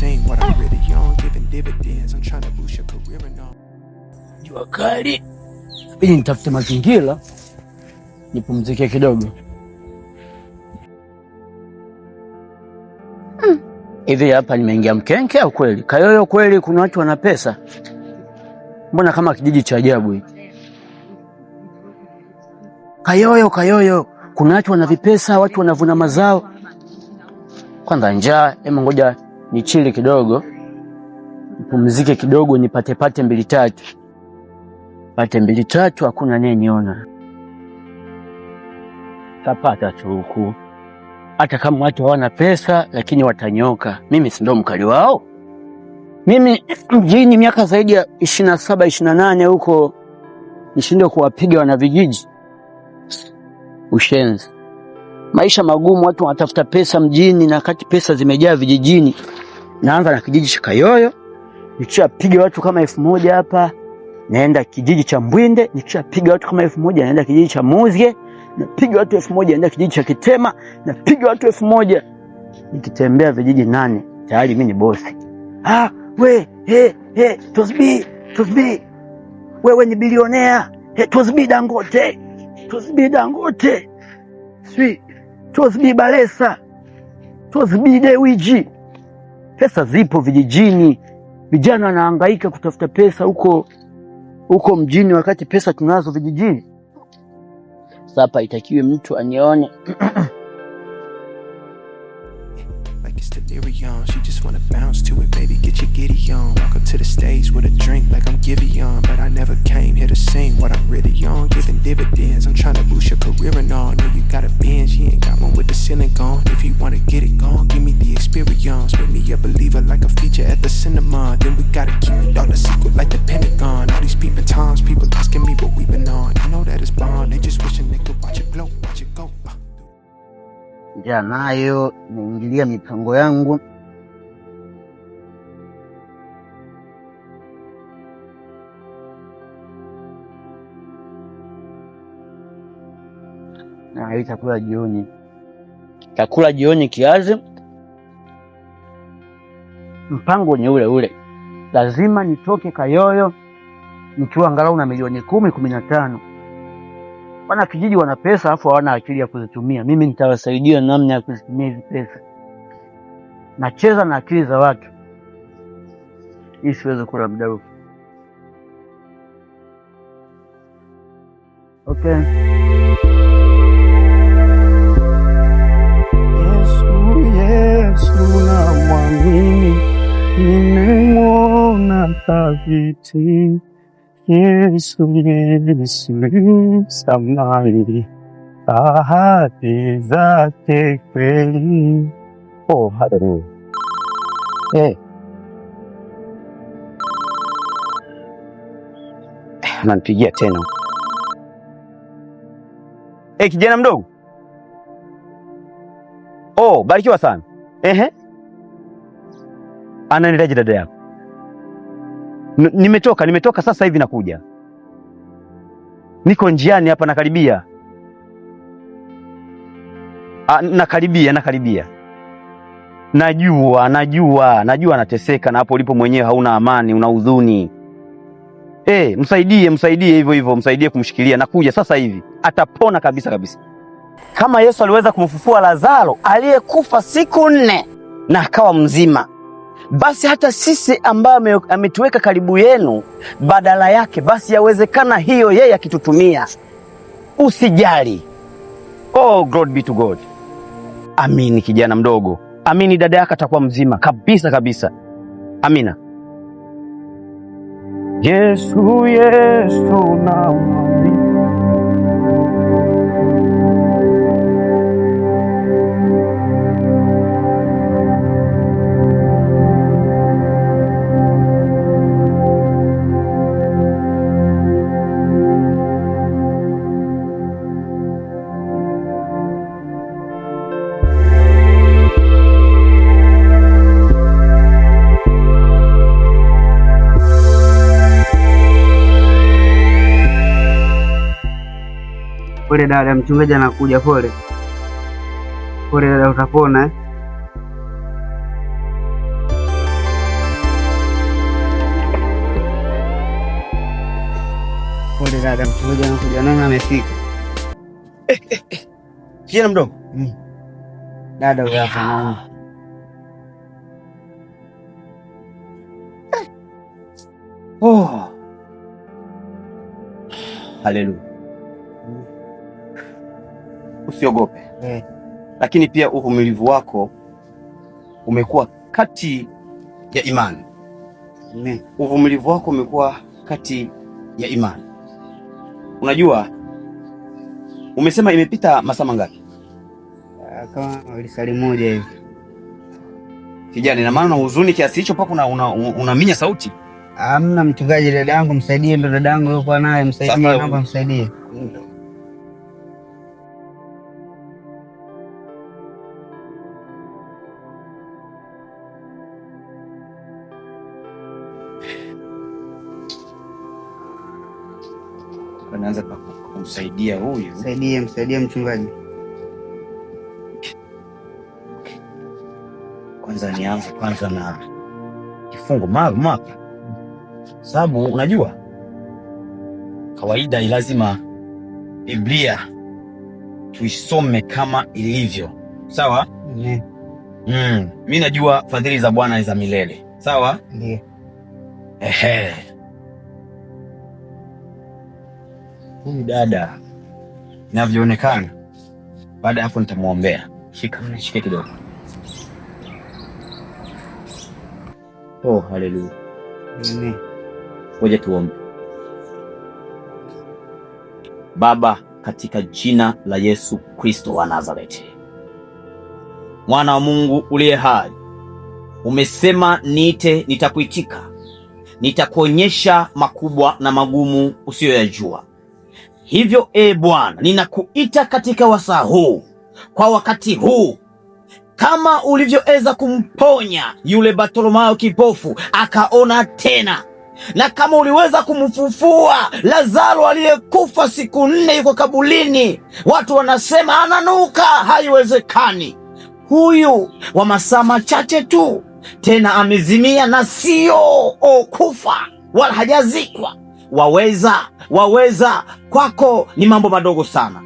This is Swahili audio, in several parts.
scene. What I'm really young, giving dividends. I'm trying to boost your career and all. Jua kali. Ili nitafute mazingira nipumzike kidogo. Hivi hapa nimeingia mkenke au kweli? Kayoyo kweli kuna watu wana pesa? Mbona kama kijiji cha ajabu hiki? Kayoyo. Kuna watu wana vipesa, watu wanavuna mazao. Kwanza njaa, ngoja nichili kidogo. Nipumzike kidogo nipate mbili tatu. Pate mbili tatu hakuna nini niona. Tapata tu huku. Hata kama watu hawana pesa lakini watanyoka. Mimi si ndo mkali wao? Mimi mjini miaka zaidi ya 27 28 huko nishinde kuwapiga wana vijiji. Ushenzi. Maisha magumu, watu wanatafuta pesa mjini na kati pesa zimejaa vijijini. Naanza na kijiji cha Kayoyo, nikishapiga watu kama 1000 hapa, naenda kijiji cha Mbwinde, nikishapiga watu kama 1000 naenda kijiji cha Muzye, napiga watu 1000 naenda kijiji cha Kitema, napiga watu 1000. Nikitembea vijiji 8, tayari mimi ni bosi. Tosbi. Wewe ni bilionea. Tosbi Dangote. Tosbi Balesa. Tosbi Dewiji. Pesa zipo vijijini. Vijana wanahangaika kutafuta pesa huko mjini wakati pesa tunazo vijijini. Sasa itakiwe mtu anione. Delirium, she just wanna bounce to it, baby, get your giddy on. Walk up to the stage with a drink like I'm Giveon, but I never came here to sing what I'm really on, giving dividends. I'm trying to boost your career and all. Know you got a binge, you ain't got one with the ceiling gone. If you wanna get it gone, give me the experience. Make me a believer like a feature at the cinema. Then we gotta keep it all a secret like the Pentagon. All these peeping times, people asking me what we been on. I know that it's bond, they just wishing they could watch it blow, watch it go. Ja nayo naingilia mipango yangu. Na itakula jioni. Takula jioni kiazi. Mpango ni ule. Lazima nitoke Kayoyo nikiwa angalau na milioni 10 15. Wana kijiji wana pesa afu hawana akili ya kuzitumia. Mimi nitawasaidia namna ya kuzitumia hizo pesa. Nacheza na akili za watu. Hii siwezi kula mdau. Okay. Yesu na mwamini. Nimemwona thabiti. Yesu samani ahadi zake kweli. Haleluya. Ananipigia tena. Kijana mdogo. Barikiwa sana. Ananitaje dada yako? Nimetoka sasa hivi nakuja. Niko njiani hapa nakaribia. Nakaribia. Najua anateseka na hapo ulipo mwenyewe hauna amani, una huzuni. Msaidie hivyo, msaidie kumshikilia. Nakuja sasa hivi. Atapona kabisa. Kama Yesu aliweza kumfufua Lazaro aliyekufa siku 4 na akawa mzima, basi hata sisi ambao ametuweka karibu yenu badala yake, basi yawezekana hiyo yeye akitutumia. Usijali. Glory be to God. Amini kijana mdogo. Amini dada yako atakuwa mzima kabisa. Amina. Yesu na mwamini. Pole dada, mchungaji anakuja. Pole dada, utapona. Dada mchungaji anakuja, naona amefika. Kijana mdogo. Dada huyo hapa naona. Oh. Haleluya. Usiogope. Lakini pia uvumilivu wako umekuwa kati ya imani. Uvumilivu wako umekuwa kati ya imani. Unajua, umesema imepita masaa mangapi? Kama lisali moja hivi. Kijana, ina maana una huzuni kiasi hicho mpaka unaminya sauti? Hamna mchungaji, dada yangu msaidie, ndo dada yangu yuko naye, msaidie, naomba msaidie. Anaanza kumsaidia huyu. Msaidie mchungaji. Kwanza nianze na kifungo maalum hapa. Sababu unajua kawaida lazima Biblia tuisome kama ilivyo. Sawa? Mimi najua fadhili za Bwana ni za milele. Sawa? Ndiyo. Huyu dada inavyoonekana, baada ya hapo nitamwombea. Shika kidogo. Oh, haleluya. Ngoja tuombe. Baba, katika jina la Yesu Kristo wa Nazareti, Mwana wa Mungu uliye hai, umesema niite, nitakuitika, nitakuonyesha makubwa na magumu usiyoyajua. Hivyo Bwana, ninakuita katika wasaa huu, kwa wakati huu, kama ulivyoweza kumponya yule Bartimayo kipofu akaona tena, na kama uliweza kumfufua Lazaro aliyekufa siku 4 yuko kabulini, watu wanasema ananuka, haiwezekani. Huyu wa masaa machache tu tena amezimia, na sio kufa wala hajazikwa. Waweza, kwako ni mambo madogo sana.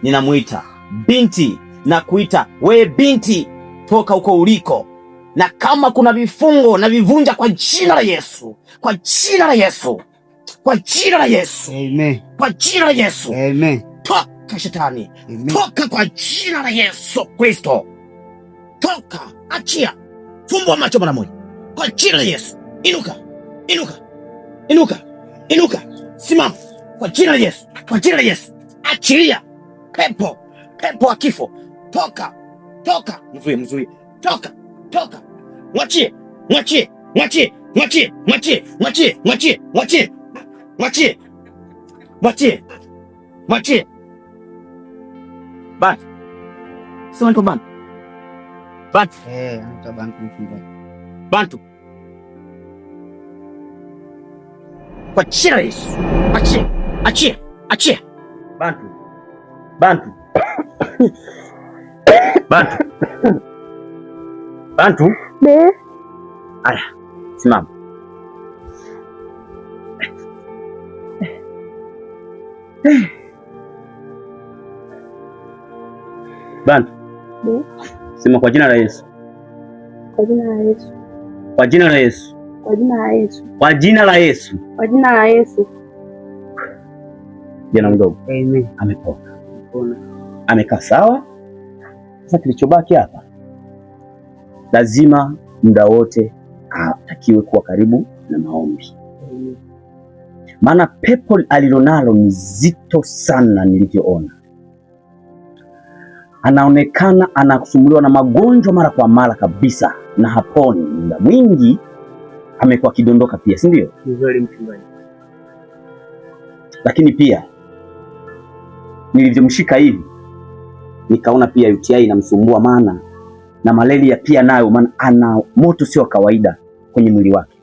Ninamuita binti, na kuita we binti, toka huko uliko, na kama kuna vifungo na vivunja kwa jina la Yesu, kwa jina la Yesu, kwa jina la Yesu. Amen. Kwa jina la Yesu. Amen. Toka shetani. Amen. Toka kwa jina la Yesu Kristo. Toka, achia. Fumbua macho mara moja. Kwa jina la Yesu. Inuka. Simama. Kwa jina la Yesu. Kwa jina la Yesu. Achilia. Pepo wa kifo. Toka. Mzuie. Toka. Mwachie. Bantu. Sema niko bantu. Anaitwa Bantu mchungaji. Bantu. Kwa jina la Yesu. Achia. Bantu. Be. Aya, simama. Bantu. Be. Sema kwa jina la Yesu. Kwa jina la Yesu. Kwa jina la Yesu. Kwa jina la Yesu. Kwa jina la Yesu. Kwa jina la Yesu. Jana mdogo. Amen. Amepona. Amekaa sawa. Sasa kilichobaki hapa, lazima muda wote atakiwe kuwa karibu na maombi. Maana pepo alilonalo ni zito sana nilivyoona. Anaonekana anasumbuliwa na magonjwa mara kwa mara kabisa, na haponi. Muda mwingi amekuwa kidondoka pia, si ndio? Nzuri mchungaji. Lakini pia nilivyomshika hivi nikaona pia UTI inamsumbua, maana na malaria pia nayo, maana ana moto sio kawaida kwenye mwili wake.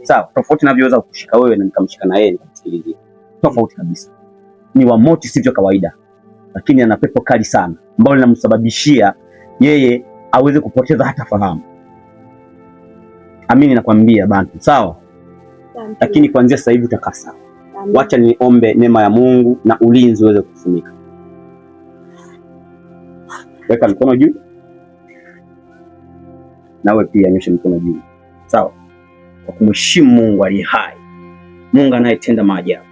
Sawa, tofauti navyoweza kukushika wewe na nikamshika na yeye nikamsikilizia. Tofauti kabisa. Ni wa moto sivyo kawaida. Lakini ana pepo kali sana ambalo linamsababishia yeye aweze kupoteza hata fahamu. Amini nakwambia Bantu, sawa? Lakini kuanzia sasa hivi utakaa sawa. Wacha niombe neema ya Mungu na ulinzi uweze kufunika. Weka mkono juu. Nawe pia nyosha mkono juu. Sawa? Kwa kumheshimu Mungu aliye hai. Mungu anayetenda maajabu.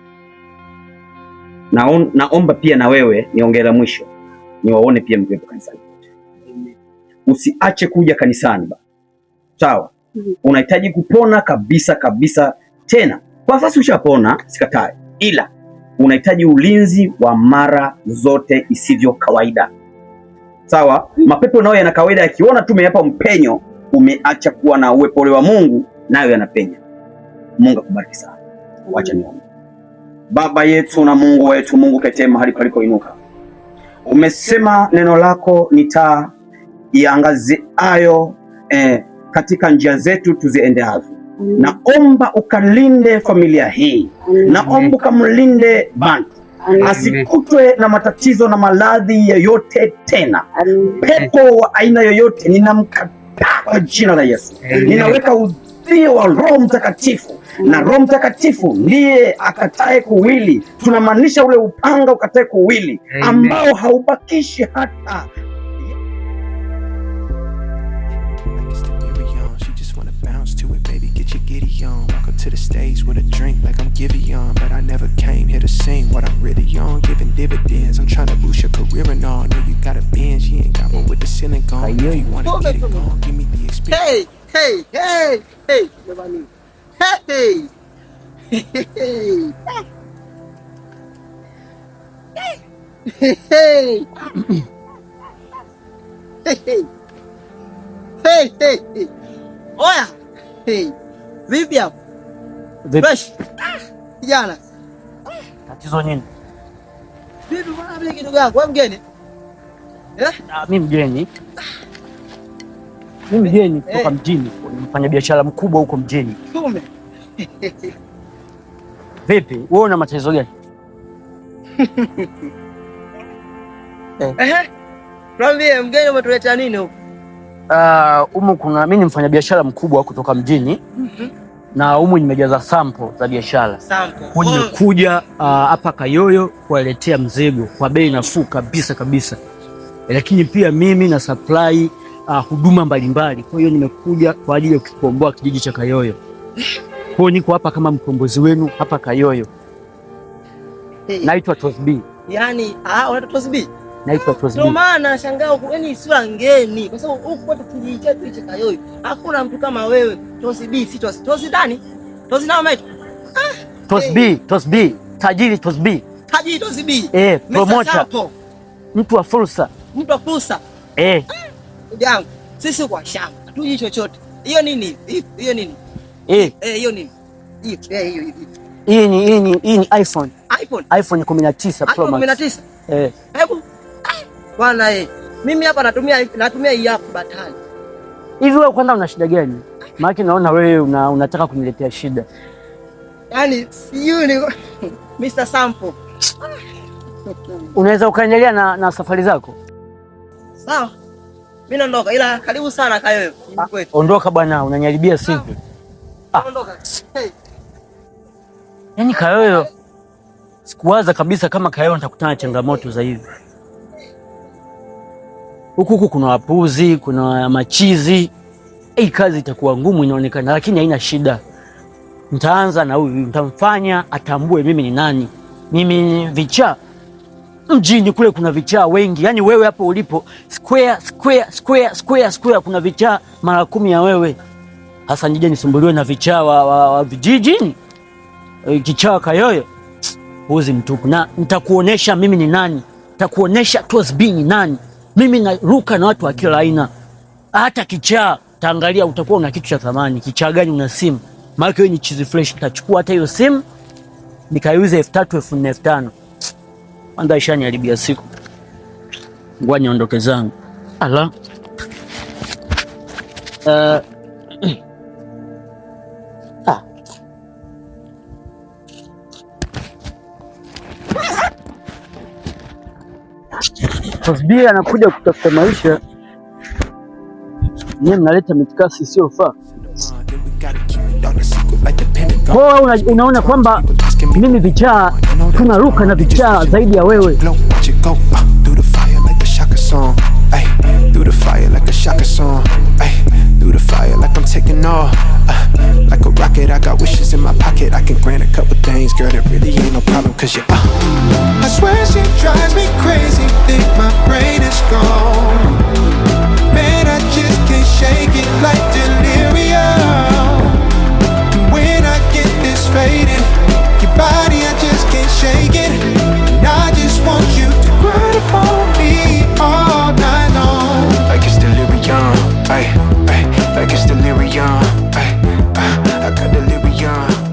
Naomba pia na wewe niongea mwisho. Niwaone pia mkiwepo kanisani. Usiache kuja kanisani ba. Sawa? Unahitaji kupona kabisa kabisa tena. Kwa sasa ushapona, sikatai. Ila unahitaji ulinzi wa mara zote isivyo kawaida. Sawa? Mapepo nayo yana kawaida yakiona tu umeyapa mpenyo, umeacha kuwa na uwepo wa Mungu, nayo yanapenya. Mungu akubariki sana. Wacha niombe. Baba yetu na Mungu wetu, Mungu kete mahali palikoinuka. Umesema neno lako ni taa iangaziayo katika njia zetu tuziendeazo. Naomba ukalinde familia hii. Naomba ukamlinde Bantu. Asikutwe na matatizo na maradhi yoyote tena. Pepo wa aina yoyote ninamkataa kwa jina la Yesu. Ninaweka udhio wa Roho Mtakatifu, na Roho Mtakatifu ndiye akatae kuwili. Tunamaanisha ule upanga ukatae kuwili ambao haubakishi hata Walk up to the stage with a drink like I'm Giveon, but I never came here to sing what I'm really on. Giving dividends, I'm trying to boost your career and all. Know you got a Benz, you ain't got one with the ceiling gone. If you wanna get it gone, give me the experience. Hey, jamani. Hey. Oya. Hey. Vipi hapo? Fresh. Kijana. Tatizo nini? Vipi bwana mimi kidogo yako, wewe mgeni? Mimi mgeni. Mimi mgeni kutoka mjini, nimefanya biashara mkubwa huko mjini. Kumbe. Vipi? Wewe una matatizo gani? Tuambie mgeni umetuleta nini huko? Mimi ni mfanya biashara mkubwa kutoka mjini. Na humu nimejaza sample za biashara. Nimekuja hapa Kayoyo kuwaletea mzigo kwa bei nafuu kabisa. Lakini pia mimi na supply huduma mbalimbali. Kwa hiyo nimekuja kwa ajili ya kukomboa kijiji cha Kayoyo. Kwa hiyo niko hapa kama mkombozi wenu hapa Kayoyo. Naitwa Tosbi. Yaani, unaitwa Tosbi? Naitwa Tosbi. Ndio maana nashangaa yaani sura ngeni. Kwa sababu huko kwetu kijiji chetu cha Kayoyo hakuna mtu kama wewe. Tosbi, si Tosi ndani? Tosi nao mate. Tosbi. Tajiri Tosbi. Tajiri Tosbi. Promoter. Mtu wa fursa. Jangu, sisi kwa shamba. Hatuji chochote. Hiyo nini? Hiyo nini? Hiyo nini? Hiyo. Hii ni iPhone. iPhone 19 Pro Max. 19. Hebu. Bwana mimi hapa natumia hii hapa batani. Hivi wewe kwanza una shida gani? Maana naona wewe unataka kuniletea shida. Yaani siyo ni Mr. Sample. Unaweza ukaendelea na safari zako? Sawa. Mimi naondoka, ila karibu sana Kayoyo kwetu. Ondoka bwana, unaniharibia siku. Ondoka. Yaani Kayoyo sikuwaza kabisa kama Kayoyo nitakutana na changamoto za hivi. Huku kuna wapuzi, kuna machizi. Hii kazi itakuwa ngumu inaonekana, lakini haina shida. Nitaanza na huyu, nitamfanya atambue mimi ni nani. Mimi ni vichaa. Mjini kule kuna vichaa wengi. Yaani wewe hapo ulipo square kuna vichaa mara 10 ya wewe. Hasa nije nisumbuliwe na vichaa wa vijijini. Kichaa Kayoyo. Huzi mtupu. Na nitakuonesha mimi ni nani. Nitakuonesha Tosbi ni nani. Mimi naruka na watu wa kila aina. Hata kichaa taangalia utakuwa una kitu cha thamani. Kichaa gani una simu? Maana wewe ni chizi fresh. Nitachukua hata hiyo simu nikaiuze 3,000 4,500. Anda ishaniharibia siku. Ngoja niondoke zangu. Ala. Tosbi anakuja kutafuta maisha. Nyie mnaleta mitikasi sio faa. Wewe unaona kwamba mimi vichaa tunaruka na vichaa zaidi ya wewe. Through the fire like a shaka song. Through the fire like I'm taking off. Like a rocket, I got wishes in my pocket. I can grant a couple things, girl, that really ain't no problem. Cause you I swear she drives me crazy. Think my brain is gone. Man, I just can't shake it like delirium. And when I get this faded, your body, I just can't shake it. And I just want you to grind upon me all night long. Like it's delirium, ay, ay, like it's delirium, ay, I got delirium.